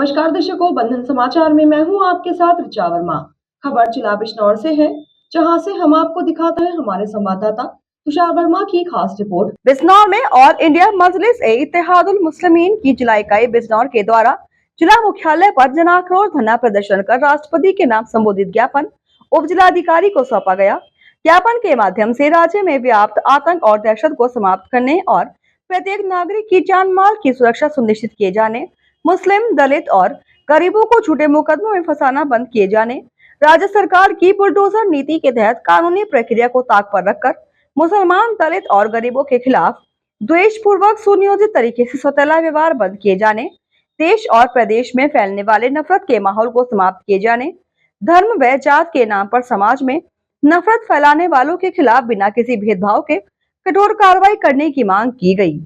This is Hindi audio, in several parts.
नमस्कार दर्शकों, बंधन समाचार में मैं हूं आपके साथ ऋचा वर्मा। खबर जिला बिजनौर से है, जहां से हम आपको दिखाते हैं हमारे संवाददाता तुषार वर्मा की खास रिपोर्ट। बिजनौर में ऑल इंडिया मजलिस-ए-इत्तेहादुल मुस्लिमीन की जिला इकाई बिजनौर के द्वारा जिला मुख्यालय पर जन आक्रोश धरना प्रदर्शन कर राष्ट्रपति के नाम संबोधित ज्ञापन उप जिलाधिकारी को सौंपा गया। ज्ञापन के माध्यम से राज्य में व्याप्त आतंक और दहशत को समाप्त करने और प्रत्येक नागरिक की जान माल की सुरक्षा सुनिश्चित किए जाने, मुस्लिम, दलित और गरीबों को झूठे मुकदमों में फंसाना बंद किए जाने, राज्य सरकार की बुलडोजर नीति के तहत कानूनी प्रक्रिया को ताक पर रखकर मुसलमान, दलित और गरीबों के खिलाफ द्वेषपूर्वक सुनियोजित तरीके से सौतेला व्यवहार बंद किए जाने, देश और प्रदेश में फैलने वाले नफरत के माहौल को समाप्त किए जाने, धर्म व जात के नाम पर समाज में नफरत फैलाने वालों के खिलाफ बिना किसी भेदभाव के कठोर कार्रवाई करने की मांग की गई।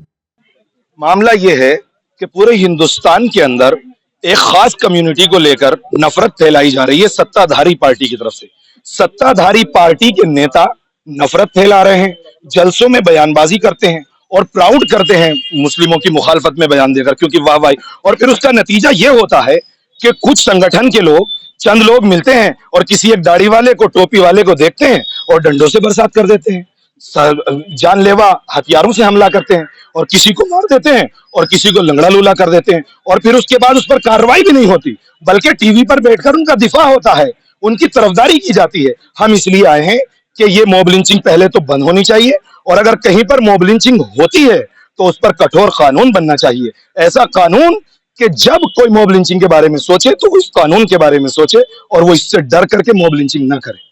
मामला ये है कि पूरे हिंदुस्तान के अंदर एक खास कम्युनिटी को लेकर नफरत फैलाई जा रही है सत्ताधारी पार्टी की तरफ से। सत्ताधारी पार्टी के नेता नफरत फैला रहे हैं, जलसों में बयानबाजी करते हैं और प्राउड करते हैं मुस्लिमों की मुखालफत में बयान देकर, क्योंकि वाह वाह। और फिर उसका नतीजा ये होता है कि कुछ संगठन के लोग, चंद लोग मिलते हैं और किसी एक दाढ़ी वाले को, टोपी वाले को देखते हैं और डंडों से बरसात कर देते हैं, जानलेवा हथियारों से हमला करते हैं और किसी को मार देते हैं और किसी को लंगड़ा लूला कर देते हैं। और फिर उसके बाद उस पर कार्रवाई भी नहीं होती, बल्कि टीवी पर बैठकर उनका दिफा होता है, उनकी तरफदारी की जाती है। हम इसलिए आए हैं कि ये मॉब लिंचिंग पहले तो बंद होनी चाहिए, और अगर कहीं पर मॉब लिंचिंग होती है तो उस पर कठोर कानून बनना चाहिए। ऐसा कानून कि जब कोई मॉब लिंचिंग के बारे में सोचे तो उस कानून के बारे में सोचे और वो इससे डर करके मॉब लिंचिंग ना करे।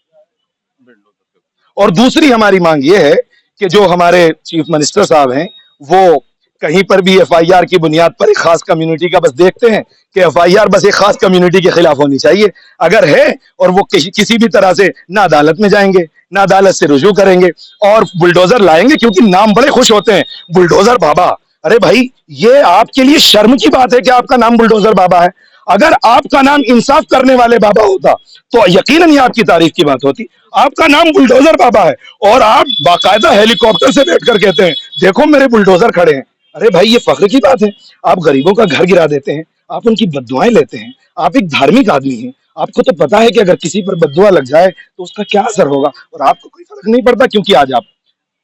और दूसरी हमारी मांग ये है कि जो हमारे चीफ मिनिस्टर साहब हैं, वो कहीं पर भी एफआईआर की बुनियाद पर एक खास कम्युनिटी का बस देखते हैं कि एफआईआर बस एक खास कम्युनिटी के खिलाफ होनी चाहिए। अगर है और वो किसी भी तरह से ना अदालत में जाएंगे, ना अदालत से रुजू करेंगे और बुलडोजर लाएंगे, क्योंकि नाम बड़े खुश होते हैं, बुलडोजर बाबा। अरे भाई, ये आपके लिए शर्म की बात है कि आपका नाम बुलडोजर बाबा है। अगर आपका नाम इंसाफ करने वाले बाबा होता तो यकीनन ही आपकी तारीफ की बात होती। आपका नाम बुलडोजर बाबा है और आप बाकायदा हेलीकॉप्टर से बैठकर कहते हैं, देखो मेरे बुलडोजर खड़े हैं। अरे भाई, ये फख्र की बात है। आप गरीबों का घर गिरा देते हैं, आप उनकी बद्दुआएं लेते हैं, आप एक धार्मिक आदमी हैं, आपको तो पता है कि अगर किसी पर बद्दुआ लग जाए तो उसका क्या असर होगा, और आपको कोई फर्क नहीं पड़ता, क्योंकि आज आप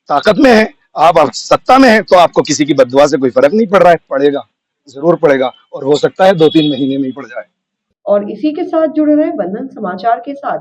ताकत में हैं, आप सत्ता में हैं, तो आपको किसी की बद्दुआ से कोई फर्क नहीं पड़ रहा है। पड़ेगा, जरूर पड़ेगा, और हो सकता है 2-3 महीने में ही पड़ जाए। और इसी के साथ जुड़े रहे बंधन समाचार के साथ।